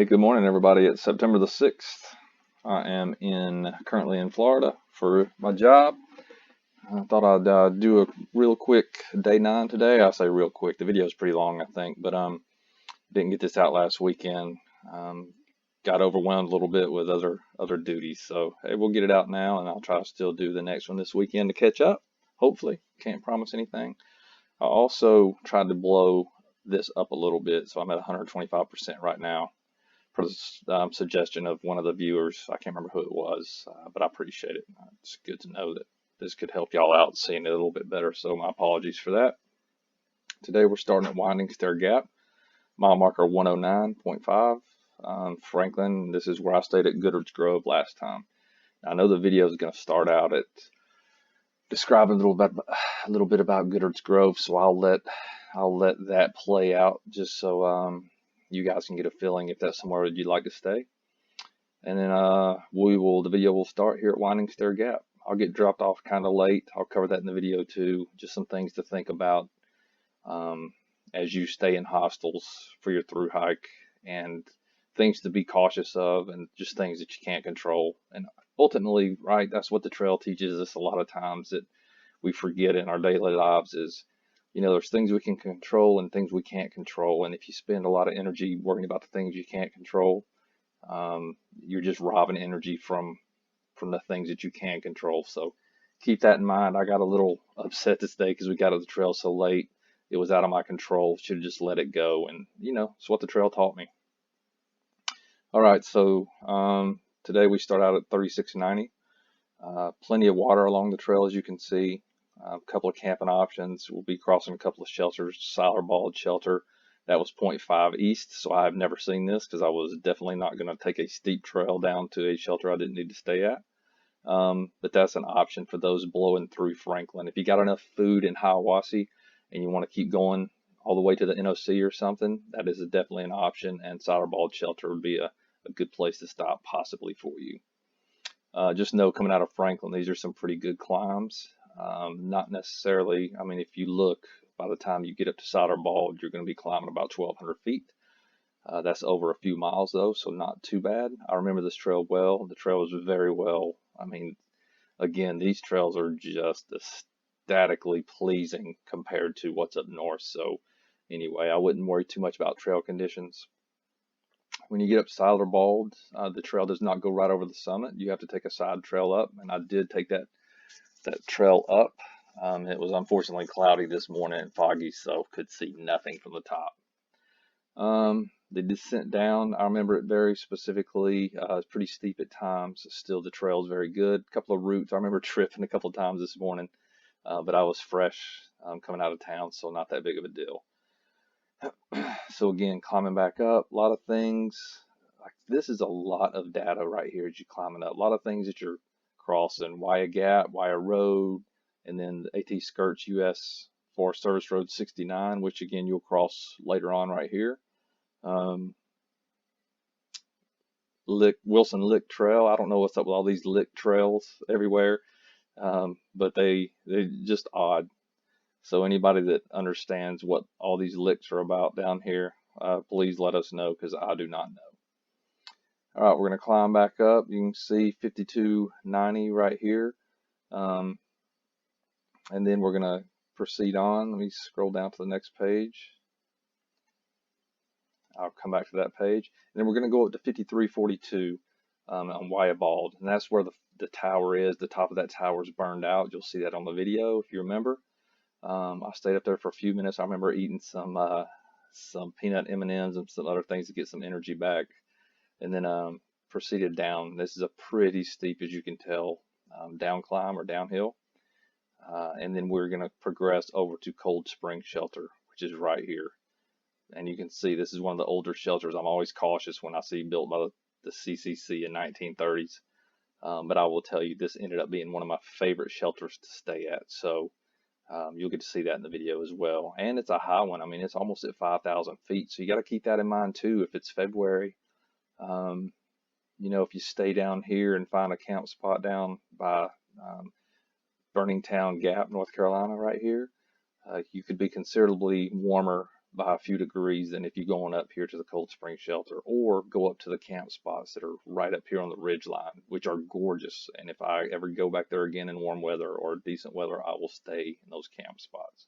Hey, good morning, everybody. It's September the 6th. I am currently in Florida for my job. I thought I'd do a real quick day 9 today. I say real quick. The video is pretty long, I think, but didn't get this out last weekend. Got overwhelmed a little bit with other duties. So, hey, we'll get it out now, and I'll try to still do the next one this weekend to catch up. Hopefully. Can't promise anything. I also tried to blow this up a little bit, so I'm at 125% right now. For the suggestion of one of the viewers. I can't remember who it was, but I appreciate it. It's good to know that this could help y'all out seeing it a little bit better, so my apologies for that. Today we're starting at Winding Stair Gap, mile marker 109.5, Franklin. This is where I stayed at Goodard's Grove last time. Now, I know the video is going to start out at describing a little bit about Goodard's Grove, so I'll let that play out just so you guys can get a feeling if that's somewhere that you'd like to stay. And then the video will start here at Winding Stair Gap. I'll get dropped off kind of late. I'll cover that in the video too. Just some things to think about as you stay in hostels for your through hike, and things to be cautious of, and just things that you can't control. And ultimately, right, that's what the trail teaches us a lot of times that we forget in our daily lives is, there's things we can control and things we can't control. And if you spend a lot of energy worrying about the things you can't control, you're just robbing energy from the things that you can control. So keep that in mind. I got a little upset this day because we got to the trail so late. It was out of my control. Should have just let it go. And, it's what the trail taught me. All right, so today we start out at 3690. Plenty of water along the trail, as you can see. A couple of camping options. We'll be crossing a couple of shelters. Sour-balled shelter. That was 0.5 east, so I've never seen this because I was definitely not going to take a steep trail down to a shelter I didn't need to stay at. But that's an option for those blowing through Franklin. If you got enough food in Hiawassee and you want to keep going all the way to the NOC or something, that is definitely an option, and Sour-balled shelter would be a good place to stop possibly for you. Just know coming out of Franklin, these are some pretty good climbs. Not necessarily, if you look, by the time you get up to Sour-balled, you're going to be climbing about 1,200 feet. That's over a few miles though, so not too bad. I remember this trail well. The trail was very well. Again, these trails are just aesthetically pleasing compared to what's up north. So anyway, I wouldn't worry too much about trail conditions. When you get up Sour-balled, the trail does not go right over the summit. You have to take a side trail up, and I did take that trail up. It was unfortunately cloudy this morning and foggy, so could see nothing from the top. The descent down, I remember it very specifically. It's pretty steep at times. Still, the trail is very good. A couple of routes. I remember tripping a couple of times this morning, but I was fresh coming out of town, so not that big of a deal. So again, climbing back up, a lot of things. Like this is a lot of data right here as you're climbing up. A lot of things that you're crossing. Wayah Gap, Wayah Road, and then the AT Skirts US Forest Service Road 69, which again you'll cross later on right here. Wilson Lick Trail. I don't know what's up with all these lick trails everywhere, but they're just odd. So anybody that understands what all these licks are about down here, please let us know because I do not know. All right, we're going to climb back up. You can see 5290 right here. And then we're going to proceed on. Let me scroll down to the next page. I'll come back to that page. And then we're going to go up to 5342 on Wayah Bald. And that's where the tower is. The top of that tower is burned out. You'll see that on the video if you remember. I stayed up there for a few minutes. I remember eating some peanut M&Ms and some other things to get some energy back. And then proceeded down. This is a pretty steep, as you can tell, down climb or downhill. And then we're going to progress over to Cold Spring Shelter, which is right here. And you can see this is one of the older shelters. I'm always cautious when I see built by the CCC in 1930s. But I will tell you, this ended up being one of my favorite shelters to stay at. So you'll get to see that in the video as well. And it's a high one. It's almost at 5,000 feet. So you got to keep that in mind too. If it's February, if you stay down here and find a camp spot down by Burning Town Gap, North Carolina, right here, you could be considerably warmer by a few degrees than if you're going up here to the cold spring shelter, or go up to the camp spots that are right up here on the ridge line, which are gorgeous. And if I ever go back there again in warm weather or decent weather, I will stay in those camp spots.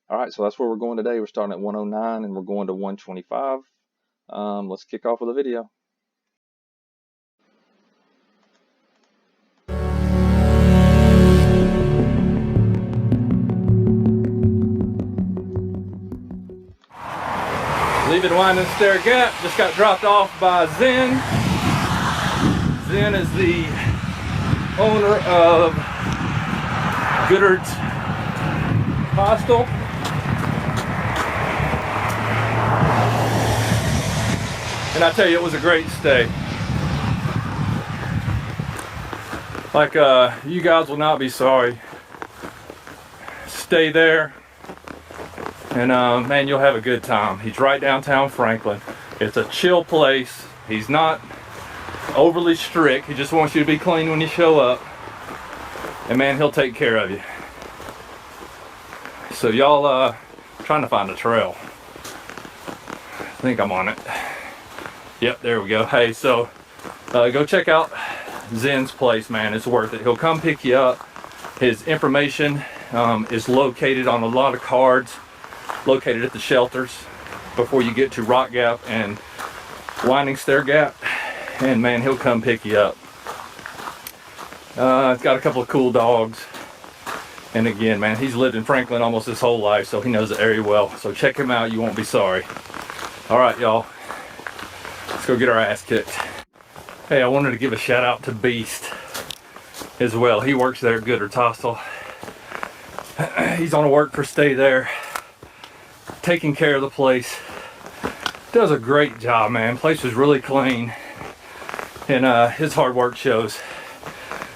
All right, so that's where we're going today. We're starting at 109 and we're going to 125. Let's kick off with a video. Leaving Winding Stair Gap, just got dropped off by Zen. Zen is the owner of Goodard's Hostel. And I tell you, it was a great stay. Like, you guys will not be sorry. Stay there. And man, you'll have a good time. He's right downtown Franklin. It's a chill place. He's not overly strict. He just wants you to be clean when you show up. And man, he'll take care of you. So y'all trying to find a trail. I think I'm on it. Yep, there we go. Hey, so go check out Zen's place, man. It's worth it. He'll come pick you up. His information is located on a lot of cards, located at the shelters before you get to Rock Gap and Winding Stair Gap, and man, he'll come pick you up. It's got a couple of cool dogs, and again, man, he's lived in Franklin almost his whole life, so he knows the area well. So check him out, you won't be sorry. All right, y'all, let's go get our ass kicked. Hey, I wanted to give a shout out to Beast as well. He works there at Goodard's Hostel. He's on a work for stay there, taking care of the place. Does a great job, man. Place was really clean, and his hard work shows.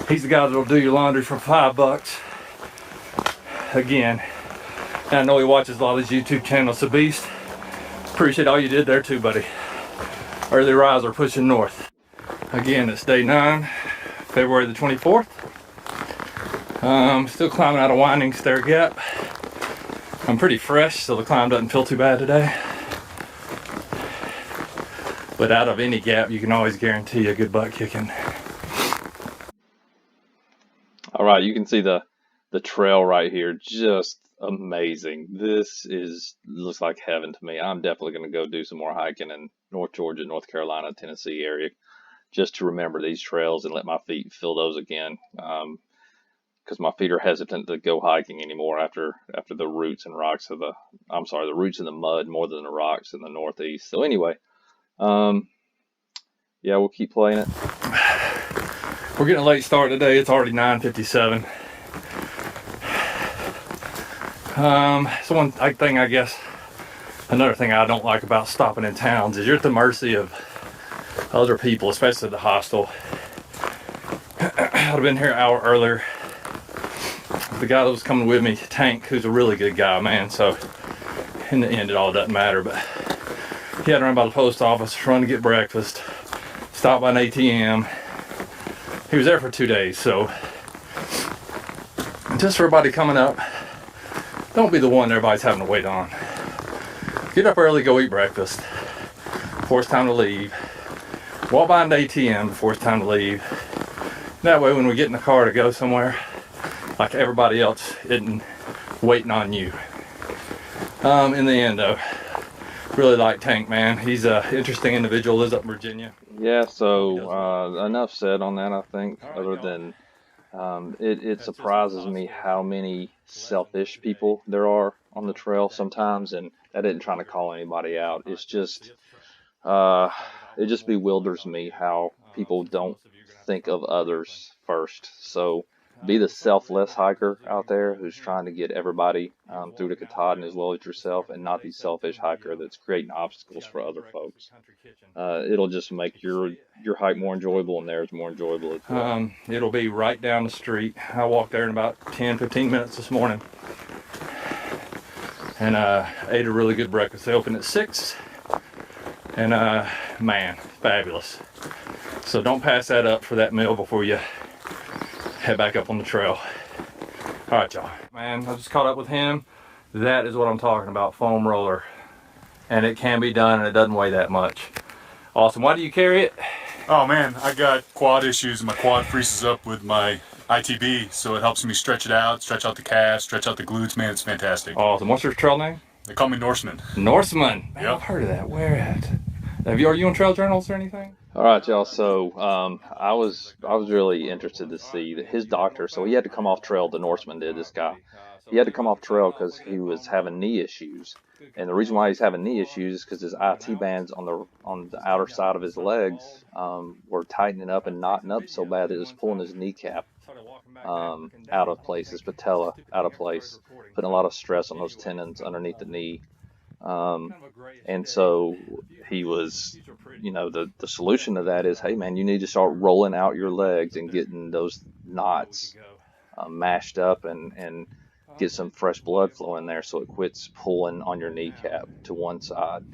He's the guy that'll do your laundry for $5. Again, and I know he watches a lot of these YouTube channels. So Beast, appreciate all you did there too, buddy. Early riser pushing north. Again, it's day 9, February the 24th. Still climbing out of Winding Stair Gap. I'm pretty fresh, so the climb doesn't feel too bad today. But out of any gap, you can always guarantee a good butt kicking. All right, you can see the trail right here, just amazing. This looks like heaven to me. I'm definitely going to go do some more hiking in North Georgia, North Carolina, Tennessee area, just to remember these trails and let my feet feel those again. Because my feet are hesitant to go hiking anymore after the roots and rocks of the roots in the mud more than the rocks in the Northeast. So anyway, yeah, we'll keep playing it. We're getting a late start today. It's already 9:57. So one thing, I guess, another thing I don't like about stopping in towns is you're at the mercy of other people, especially the hostel. I'd have been here an hour earlier. The guy that was coming with me, Tank, who's a really good guy, man, so in the end it all doesn't matter, but he had to run by the post office, run to get breakfast, stop by an ATM. He was there for 2 days, so just for everybody coming up, don't be the one everybody's having to wait on. Get up early, go eat breakfast before it's time to leave. Walk by an ATM before it's time to leave. That way when we get in the car to go somewhere, like everybody else isn't waiting on you. In the end though, really like Tank, man. He's an interesting individual, lives up in Virginia. Yeah, so enough said on that, I think, other than it surprises me how many selfish people there are on the trail sometimes, and that isn't trying to call anybody out. It's just, it just bewilders me how people don't think of others first. So be the selfless hiker out there who's trying to get everybody through the Katahdin as well as yourself, and not the selfish hiker that's creating obstacles for other folks. It'll just make your hike more enjoyable and theirs more enjoyable as well. It'll be right down the street. I walked there in about 10-15 minutes this morning, and ate a really good breakfast. They open at 6, and man, fabulous. So don't pass that up for that meal before you head back up on the trail. All right, y'all. Man, I just caught up with him. That is what I'm talking about, foam roller. and it can be done, and it doesn't weigh that much. Awesome. Why do you carry it? Oh man, I got quad issues. My quad freezes up with my ITB, so it helps me stretch it out, stretch out the calves, stretch out the glutes. Man, it's fantastic. Awesome. What's your trail name? They call me Norseman. Norseman. Man, Yep. I've heard of that. Where at? Are you on trail journals or anything? All right, y'all. So I was really interested to see that his doctor. So he had to come off trail. The Norseman did. This guy, he had to come off trail because he was having knee issues. And the reason why he's having knee issues is because his IT bands on the outer side of his legs were tightening up and knotting up so bad that it was pulling his kneecap out of place, his patella out of place, putting a lot of stress on those tendons underneath the knee. And so he was, the solution to that is, hey man, you need to start rolling out your legs and getting those knots mashed up and get some fresh blood flow in there so it quits pulling on your kneecap to one side.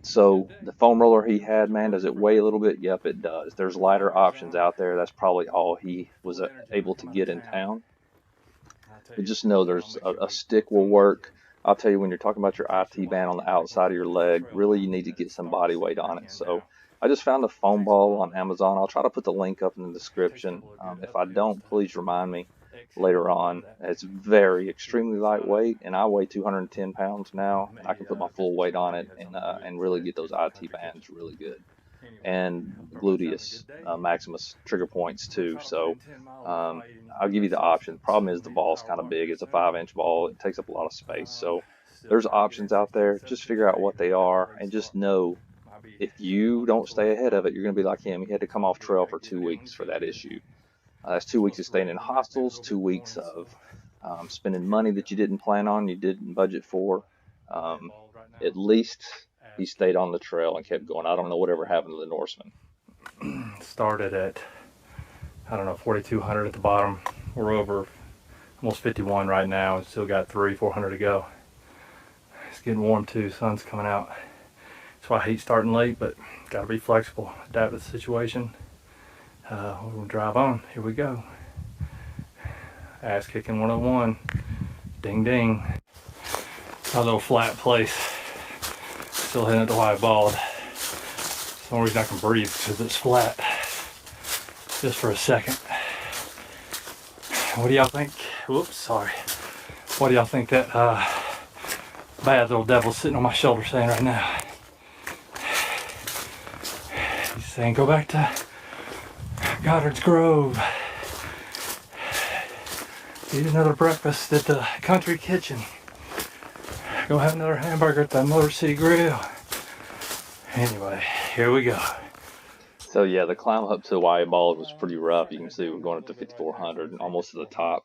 So the foam roller he had, man, does it weigh a little bit? Yep, it does. There's lighter options out there. That's probably all he was able to get in town. But just know there's a stick will work. I'll tell you, when you're talking about your IT band on the outside of your leg, really you need to get some body weight on it. So I just found a foam ball on Amazon. I'll try to put the link up in the description. If I don't, please remind me later on. It's extremely lightweight, and I weigh 210 pounds now. I can put my full weight on it and really get those IT bands really good. And gluteus maximus trigger points too. So I'll give you the option. The problem is the ball's kind of big. It's a 5-inch ball. It takes up a lot of space. So there's options out there. Just figure out what they are, and just know if you don't stay ahead of it, you're going to be like him. He had to come off trail for 2 weeks for that issue. That's 2 weeks of staying in hostels, 2 weeks of spending money that you didn't plan on, you didn't budget for. At least he stayed on the trail and kept going. I don't know whatever happened to the Norseman. Started at, I don't know, 4,200 at the bottom. We're over almost 51 right now, and still got 400 to go. It's getting warm too, sun's coming out. That's why I hate starting late, but gotta be flexible, adapt to the situation. We're gonna drive on. Here we go. Ass kicking 101. Ding ding. A little flat place. Still heading to Wayah Bald. It's the only reason I can breathe because it's flat. Just for a second. What do y'all think? Whoops, sorry. What do y'all think that bad little devil's sitting on my shoulder saying right now? He's saying go back to Goddard's Grove. Eat another breakfast at the country kitchen. Go have another hamburger at the Motor City Grill. Anyway, here we go. So yeah, the climb up to Wayah Bald was pretty rough. You can see we're going up to 5,400 and almost to the top.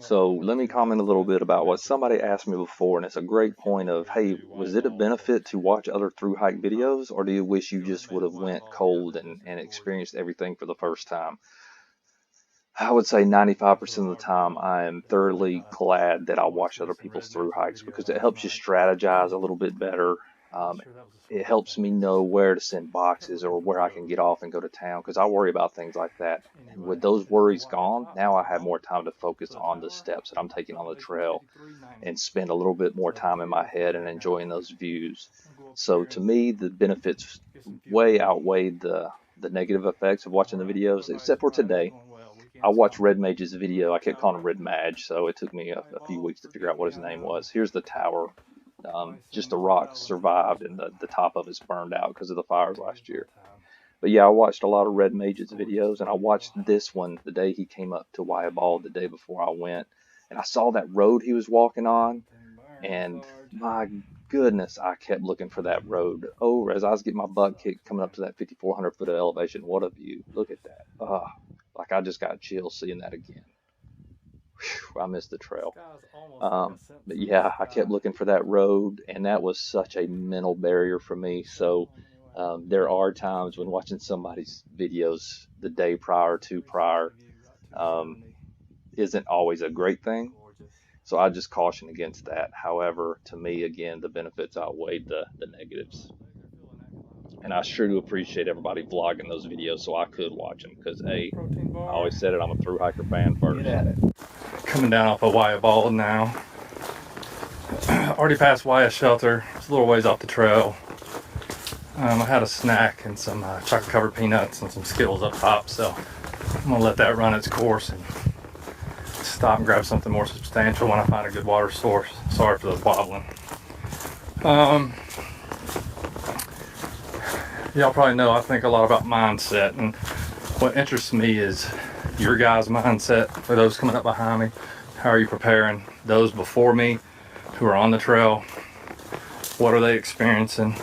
So let me comment a little bit about what somebody asked me before, and it's a great point of, hey, was it a benefit to watch other through hike videos, or do you wish you just would have went cold and experienced everything for the first time? I would say 95% of the time I am thoroughly glad that I watched other people's through hikes, because it helps you strategize a little bit better. It helps me know where to send boxes or where I can get off and go to town, because I worry about things like that. And with those worries gone, now I have more time to focus on the steps that I'm taking on the trail and spend a little bit more time in my head and enjoying those views. So to me, the benefits way outweighed the negative effects of watching the videos, except for today. I watched Red Mage's video. I kept calling him Red Mage, so it took me a few weeks to figure out what his name was. Here's the tower. Just the rocks survived, and the top of it's burned out because of the fires last year. But yeah, I watched a lot of Red Mage's videos, and I watched this one the day he came up to Wayah Bald, the day before I went. And I saw that road he was walking on, and my goodness, I kept looking for that road. Oh, as I was getting my butt kicked coming up to that 5,400 foot of elevation, what a view. Look at that. Like I just got chills seeing that again. Whew, I missed the trail. But yeah, I kept looking for that road, and that was such a mental barrier for me. So there are times when watching somebody's videos the day prior isn't always a great thing. So I just caution against that. However, to me, again, the benefits outweighed the negatives. And I sure do appreciate everybody vlogging those videos so I could watch them, because I always said it, I'm a through hiker fan first. Get at it. Coming down off of Wayah Bald now. already passed Wayah shelter. It's a little ways off the trail. I had a snack and some chocolate covered peanuts and some Skittles up top, so I'm gonna let that run its course and stop and grab something more substantial when I find a good water source. Sorry for the wobbling. Y'all probably know I think a lot about mindset, and what interests me is your guys' mindset. For those coming up behind me, how are you preparing? Those before me who are on the trail, what are they experiencing?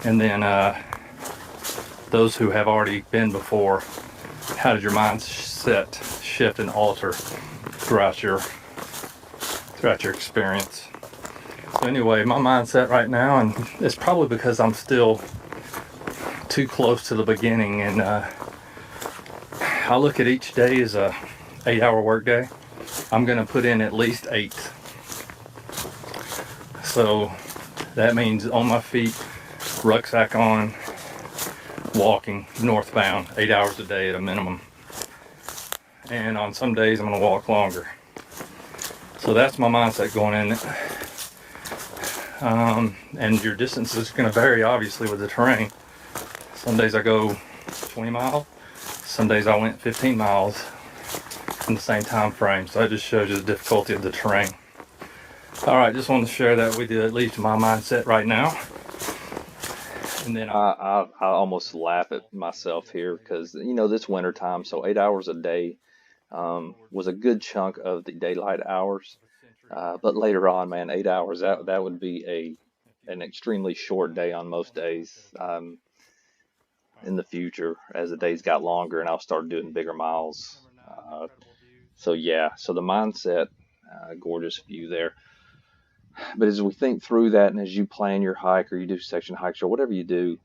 And then those who have already been before, how did your mindset shift and alter throughout your experience? So anyway, my mindset right now, and it's probably because I'm still too close to the beginning, and I look at each day as a 8-hour workday. I'm gonna put in at least 8. So that means on my feet, rucksack on, walking northbound 8 hours a day at a minimum. And on some days I'm gonna walk longer. So that's my mindset going in. And your distance is gonna vary obviously with the terrain. Some days I go 20 miles, some days I went 15 miles in the same time frame. So that just shows you the difficulty of the terrain. All right, just wanted to share that with you, at least my mindset right now. And then I almost laugh at myself here because, you know, this winter time, so 8 hours a day was a good chunk of the daylight hours. But later on, man, 8 hours, that would be an extremely short day on most days in the future as the days got longer and I'll start doing bigger miles. So yeah, so the mindset, gorgeous view there. But as we think through that, and as you plan your hike or you do section hikes or whatever you do,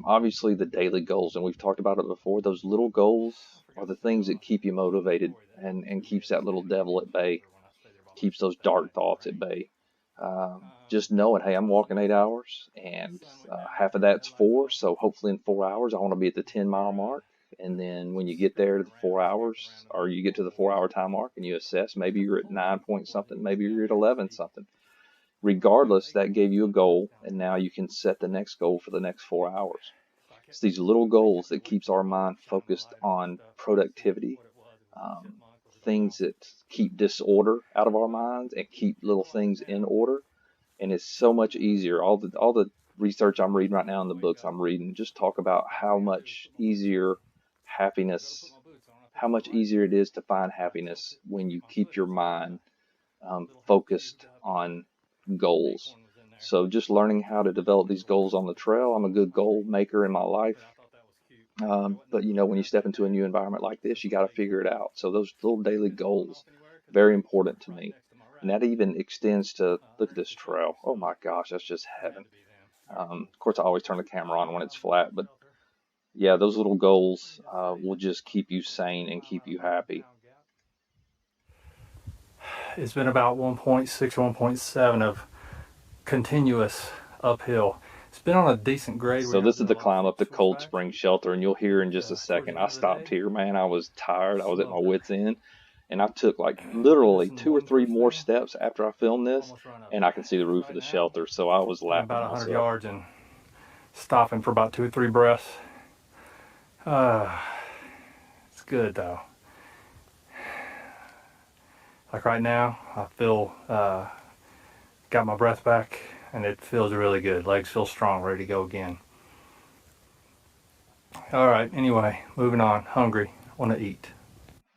obviously the daily goals, and we've talked about it before, those little goals are the things that keep you motivated and keeps that little devil at bay, keeps those dark thoughts at bay. Just knowing, hey, I'm walking 8 hours, and half of that's 4, so hopefully in 4 hours I want to be at the 10-mile mark. And then when you get there to the 4 hours, or you get to the 4-hour time mark and you assess, maybe you're at 9 point something, maybe you're at 11 something. Regardless, that gave you a goal, and now you can set the next goal for the next 4 hours. It's these little goals that keeps our mind focused on productivity, things that keep disorder out of our minds and keep little things in order. And it's so much easier. All the research I'm reading right now in the books I'm reading just talk about how much easier it is to find happiness when you keep your mind focused on goals. So just learning how to develop these goals on the trail. I'm a good goal maker in my life. But you know, when you step into a new environment like this, you got to figure it out. So those little daily goals, very important to me. And that even extends to, look at this trail. Oh my gosh, that's just heaven. Of course, I always turn the camera on when it's flat, but yeah, those little goals will just keep you sane and keep you happy. it's been about 1.6 or 1.7 of continuous uphill. It's been on a decent grade. So this is the climb up to Cold Spring Shelter, and you'll hear in just a second. I stopped here, man. I was tired. I was at my wit's end, and I took like literally 2 or 3 more steps after I filmed this, and I can see the roof of the shelter. So I was laughing about 100 myself. yards and stopping for about 2 or 3 breaths. It's good though. Like right now, I feel got my breath back, and it feels really good. Legs feel strong, ready to go again. All right, anyway, moving on. Hungry, want to eat.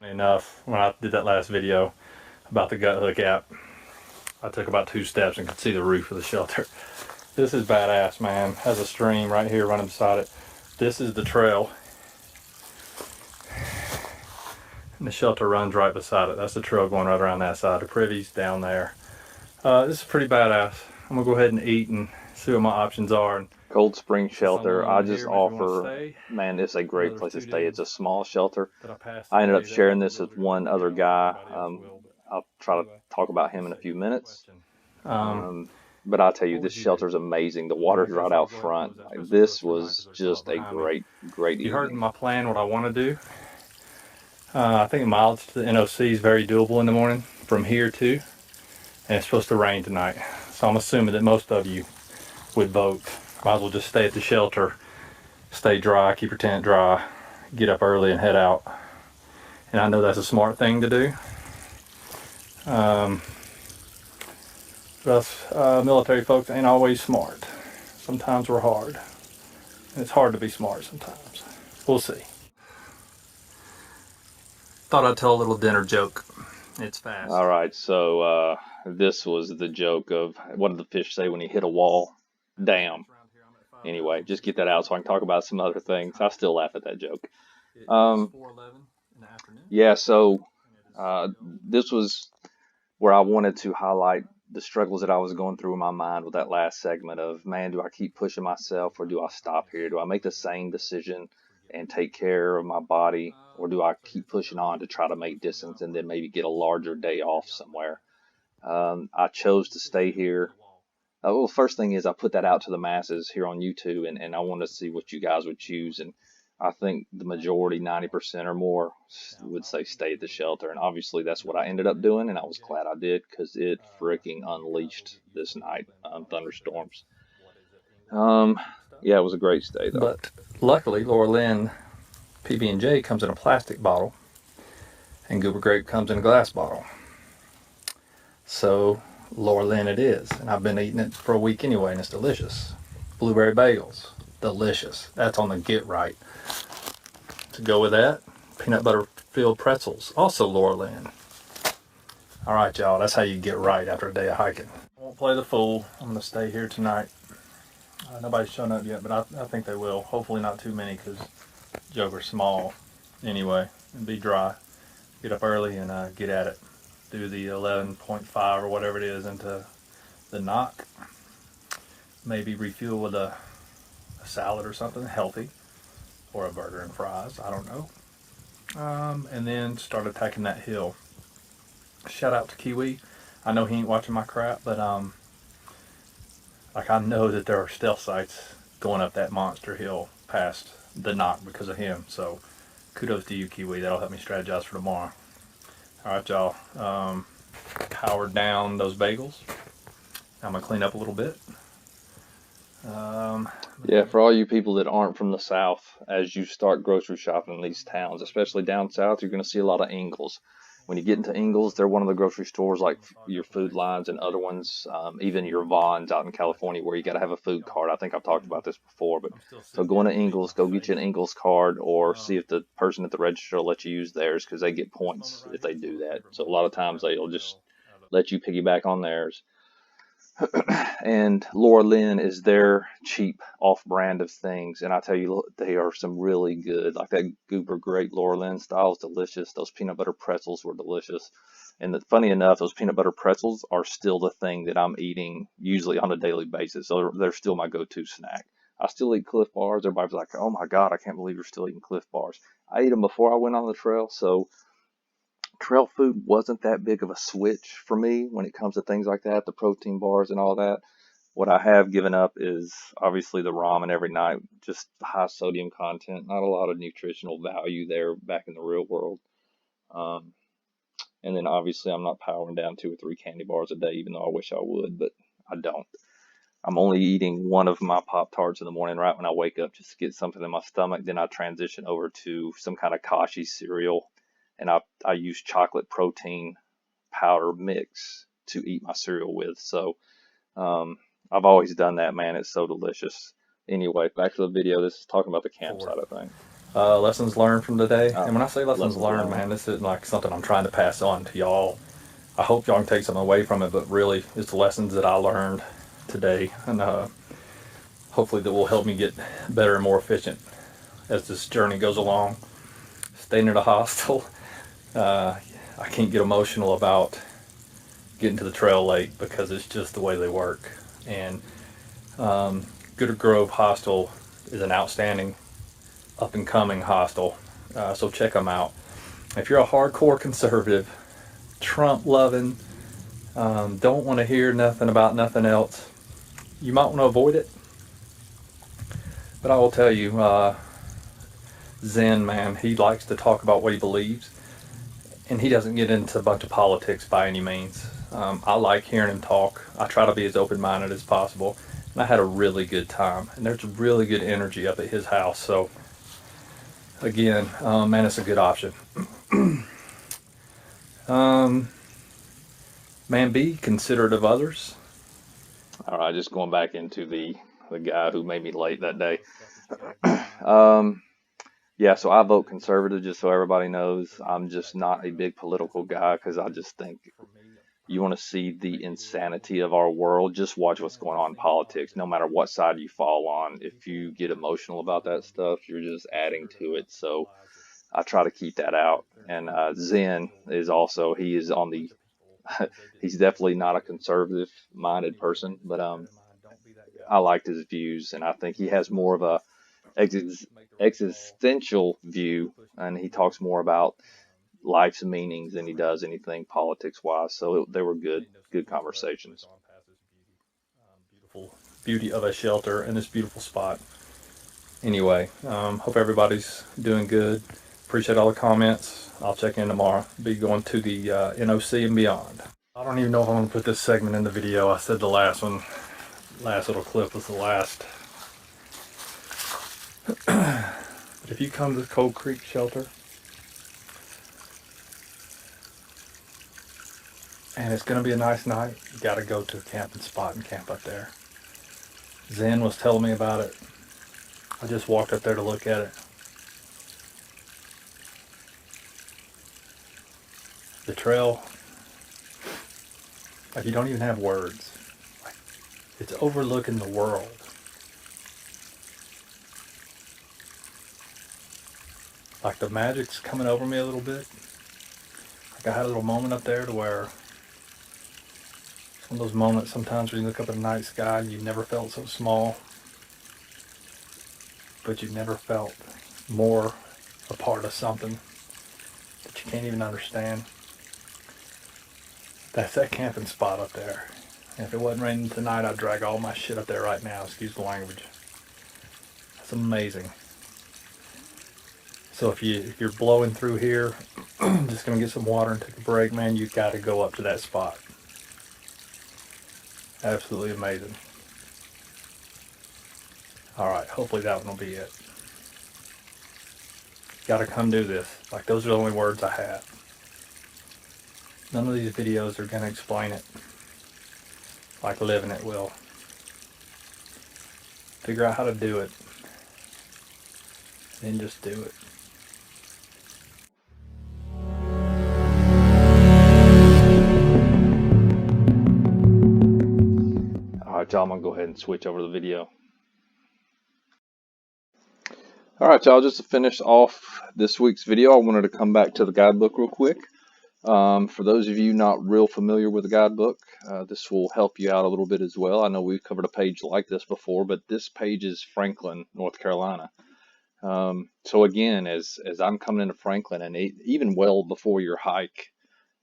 Enough. When I did that last video about the Guidebook app, I took about 2 steps and could see the roof of the shelter. This is badass, man. Has a stream right here running beside it. This is the trail, and the shelter runs right beside it. That's the trail going right around that side. The privy's down there. This is pretty badass. I'm gonna go ahead and eat and see what my options are. Cold Spring Shelter, I just offer, man, it's a great place to stay. It's a small shelter. I ended up sharing this with one other guy. I'll try to talk about him in a few minutes. But I'll tell you, this shelter is amazing. The water's right out front. This was just a great evening. You heard my plan, what I want to do. I think mileage to the NOC is very doable in the morning from here too. and it's supposed to rain tonight. So I'm assuming that most of you would vote, might as well just stay at the shelter, stay dry, keep your tent dry, get up early and head out. And I know that's a smart thing to do. Us military folks ain't always smart. Sometimes we're hard. And it's hard to be smart sometimes. We'll see. Thought I'd tell a little dinner joke. It's fast. All right, so this was the joke of what did the fish say when he hit a wall? Damn. Anyway, just get that out so I can talk about some other things. I still laugh at that joke. Yeah, so this was where I wanted to highlight the struggles that I was going through in my mind with that last segment of, man, do I keep pushing myself or do I stop here? Do I make the same decision and take care of my body, or do I keep pushing on to try to make distance and then maybe get a larger day off somewhere? I chose to stay here. Well, first thing is I put that out to the masses here on YouTube, and I want to see what you guys would choose. And I think the majority, 90% or more, would say stay at the shelter. And obviously that's what I ended up doing, and I was glad I did because it freaking unleashed this night, thunderstorms. Yeah, it was a great stay though. But luckily, Laura Lynn PB&J comes in a plastic bottle, and Goober Grape comes in a glass bottle. So Laura Lynn it is, and I've been eating it for a week anyway, and it's delicious. Blueberry bagels, delicious. That's on the get right. To go with that, peanut butter filled pretzels, also Laura Lynn. All right, y'all, that's how you get right after a day of hiking. I won't play the fool. I'm gonna stay here tonight. Nobody's shown up yet, but I think they will. Hopefully not too many, because Joker's small anyway, and be dry. Get up early and get at it. Do the 11.5 or whatever it is into the knock. Maybe refuel with a salad or something healthy, or a burger and fries, I don't know. And then start attacking that hill. Shout out to Kiwi. I know he ain't watching my crap, but like I know that there are stealth sites going up that monster hill past the knock because of him. So kudos to you, Kiwi. That'll help me strategize for tomorrow. All right, y'all. Powered down those bagels. I'm gonna clean up a little bit. Yeah, for all you people that aren't from the South, as you start grocery shopping in these towns, especially down south, you're going to see a lot of Ingles. When you get into Ingles, they're one of the grocery stores like your Food Lines and other ones, even your Vons out in California, where you got to have a food card. I think I've talked about this before, but so go into Ingles, go get you an Ingles card, or see if the person at the register will let you use theirs, because they get points if they do that. So a lot of times they'll just let you piggyback on theirs. And Laura Lynn is their cheap off-brand of things, and I tell you, they are some really good, like that Goober Grape Laura Lynn style is delicious. Those peanut butter pretzels were delicious, and funny enough, those peanut butter pretzels are still the thing that I'm eating usually on a daily basis. So they're still my go-to snack. I still eat Cliff Bars. Everybody's like, "Oh my God, I can't believe you're still eating Cliff Bars." I ate them before I went on the trail, so trail food wasn't that big of a switch for me when it comes to things like that, the protein bars and all that. What I have given up is obviously the ramen every night, just high sodium content, not a lot of nutritional value there back in the real world. And then obviously I'm not powering down 2 or 3 candy bars a day, even though I wish I would, but I don't. I'm only eating one of my Pop-Tarts in the morning right when I wake up just to get something in my stomach. Then I transition over to some kind of Kashi cereal, and I use chocolate protein powder mix to eat my cereal with. So I've always done that, man. It's so delicious. Anyway, back to the video. This is talking about the campsite, I think. Lessons learned from today. And when I say lessons learned, man, this isn't like something I'm trying to pass on to y'all. I hope y'all can take something away from it, but really it's the lessons that I learned today, and hopefully that will help me get better and more efficient as this journey goes along. Staying at a hostel, I can't get emotional about getting to the trail late because it's just the way they work. And Gooder Grove Hostel is an outstanding up and coming hostel, so check them out. If you're a hardcore conservative, Trump loving, don't want to hear nothing about nothing else, you might want to avoid it. But I will tell you, Zen, man, he likes to talk about what he believes, and he doesn't get into a bunch of politics by any means. I like hearing him talk. I try to be as open-minded as possible. And I had a really good time. And there's really good energy up at his house. So, again, man, it's a good option. Man, be considerate of others. All right, just going back into the guy who made me late that day. um, yeah, so I vote conservative, just so everybody knows. I'm just not a big political guy because I just think you want to see the insanity of our world. Just watch what's going on in politics, no matter what side you fall on. If you get emotional about that stuff, you're just adding to it. So I try to keep that out. And Zen is also, he is on the, he's definitely not a conservative minded person, but I liked his views, and I think he has more of a existential view, and he talks more about life's meanings than he does anything politics wise. So they were good conversations. Beautiful beauty of a shelter in this beautiful spot. Anyway, hope everybody's doing good. Appreciate all the comments. I'll check in tomorrow. Be going to the NOC and beyond. I don't even know if I'm going to put this segment in the video. I said the last one, last little clip was the last. But if you come to the Cold Creek shelter and it's going to be a nice night, you got to go to a camping spot and camp up there. Zen was telling me about it. I just walked up there to look at it. The trail, like you don't even have words. Like, it's overlooking the world. Like the magic's coming over me a little bit. Like I had a little moment up there to where it's one of those moments sometimes when you look up at the night sky and you've never felt so small, but you've never felt more a part of something that you can't even understand. That's that camping spot up there. And if it wasn't raining tonight, I'd drag all my shit up there right now, excuse the language. That's amazing. So if you're blowing through here, just gonna get some water and take a break, man, you gotta go up to that spot. Absolutely amazing. Alright, hopefully that one will be it. Gotta come do this. Like those are the only words I have. None of these videos are gonna explain it. Like living it will. Figure out how to do it. Then just do it. Alright, y'all, I'm gonna go ahead and switch over to the video. Alright, y'all, just to finish off this week's video, I wanted to come back to the guidebook real quick. For those of you not real familiar with the guidebook, this will help you out a little bit as well. I know we've covered a page like this before, but this page is Franklin, North Carolina. So again, as I'm coming into Franklin, and even well before your hike,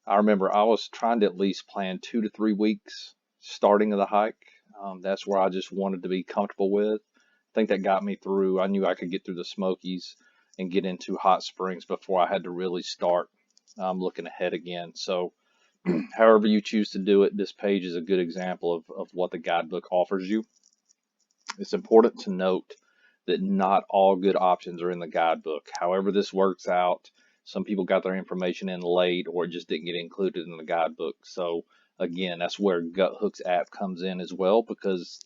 I remember I was trying to at least plan 2 to 3 weeks starting of the hike. That's where I just wanted to be comfortable with. I think that got me through. I knew I could get through the Smokies and get into Hot Springs before I had to really start looking ahead again. So however you choose to do it, this page is a good example of what the guidebook offers you. It's important to note that not all good options are in the guidebook. However this works out, some people got their information in late or it just didn't get included in the guidebook. So again, that's where Guthook's app comes in as well, because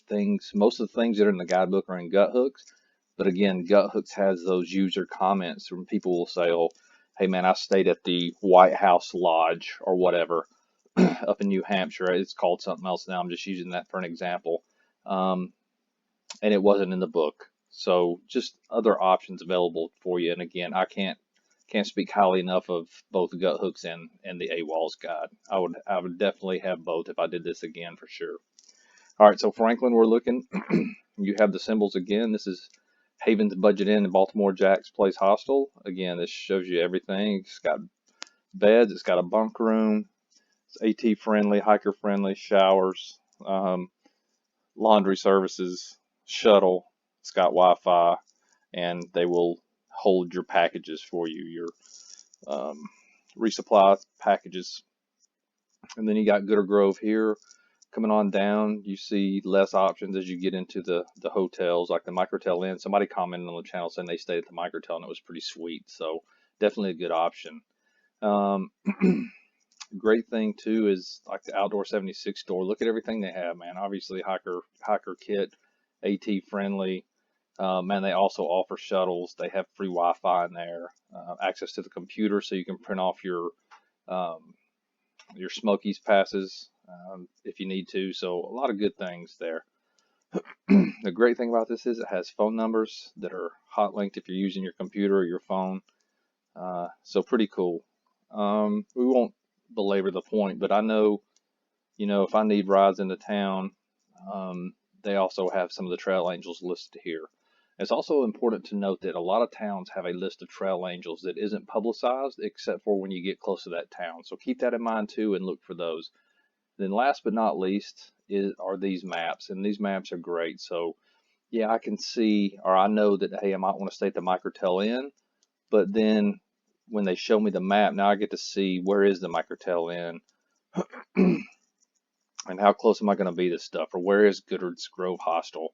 most of the things that are in the guidebook are in Guthooks. But again, Guthooks has those user comments when people will say, oh, hey man, I stayed at the White House Lodge or whatever up in New Hampshire. It's called something else now. I'm just using that for an example. And it wasn't in the book. So just other options available for you. And again, I can't speak highly enough of both Guthooks and the AWOL's guide. I would definitely have both if I did this again for sure. All right, so Franklin, we're looking. You have the symbols again. This is Haven's Budget Inn in Baltimore Jack's Place Hostel. Again, this shows you everything. It's got beds. It's got a bunk room. It's AT friendly, hiker friendly, showers, laundry services, shuttle. It's got Wi-Fi, and they will hold your packages for you, your resupply packages. And then you got Gooder Grove here. Coming on down, you see less options as you get into the hotels, like the Microtel Inn. Somebody commented on the channel saying they stayed at the Microtel and it was pretty sweet. So definitely a good option. Great thing too is like the Outdoor 76 store. Look at everything they have, man. Obviously hiker kit, AT friendly. Man, they also offer shuttles. They have free Wi-Fi in there, access to the computer so you can print off your Smokies passes if you need to. So a lot of good things there. The great thing about this is it has phone numbers that are hot linked if you're using your computer or your phone. So pretty cool. We won't belabor the point, but I know, if I need rides into town, they also have some of the trail angels listed here. It's also important to note that a lot of towns have a list of trail angels that isn't publicized except for when you get close to that town. So keep that in mind too and look for those. Then last but not least are these maps, and these maps are great. So yeah, I can see, or I know that, hey, I might want to stay at the Microtel Inn, but then when they show me the map, now I get to see where is the Microtel Inn and how close am I going to be to stuff, or where is Goodard's Grove Hostel,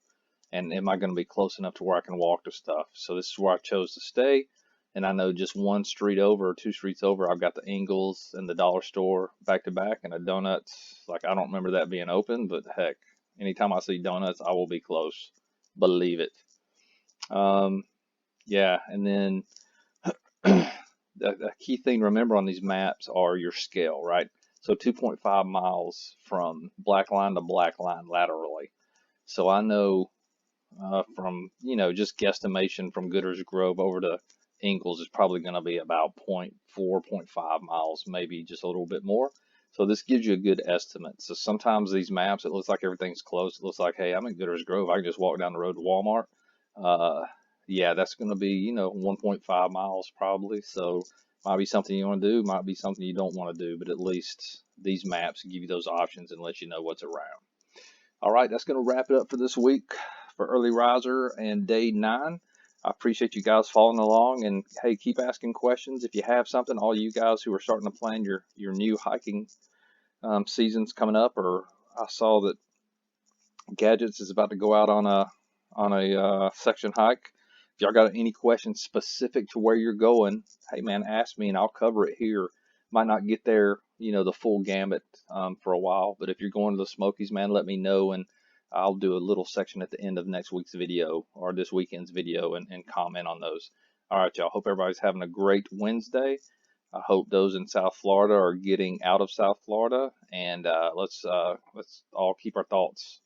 and am I going to be close enough to where I can walk to stuff. So this is where I chose to stay, and I know just one street over or two streets over I've got the Ingles and the dollar store back to back, and a Donuts. Like, I don't remember that being open, but heck, anytime I see Donuts I will be close, believe it. Yeah, and then the key thing to remember on these maps are your scale, right? So 2.5 miles from black line to black line laterally. So I know from, just guesstimation from Gooders Grove over to Ingles is probably going to be about 0.4, 0.5 miles, maybe just a little bit more. So this gives you a good estimate. So sometimes these maps, it looks like everything's close. It looks like, hey, I'm in Gooders Grove. I can just walk down the road to Walmart. Yeah, that's going to be, 1.5 miles probably. So might be something you want to do, might be something you don't want to do, but at least these maps give you those options and let you know what's around. All right, that's going to wrap it up for this week for Early Riser and day 9. I appreciate you guys following along, and hey, keep asking questions if you have something. All you guys who are starting to plan your new hiking seasons coming up, or I saw that Gadgets is about to go out on a section hike. If y'all got any questions specific to where you're going, hey man, ask me and I'll cover it here. Might not get there, the full gamut for a while, but if you're going to the Smokies, man, let me know and I'll do a little section at the end of next week's video or this weekend's video and comment on those. All right, y'all. Hope everybody's having a great Wednesday. I hope those in South Florida are getting out of South Florida, and let's all keep our thoughts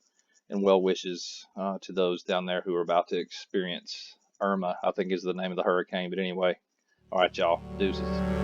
and well wishes to those down there who are about to experience Irma, I think is the name of the hurricane. But anyway, all right, y'all. Deuces.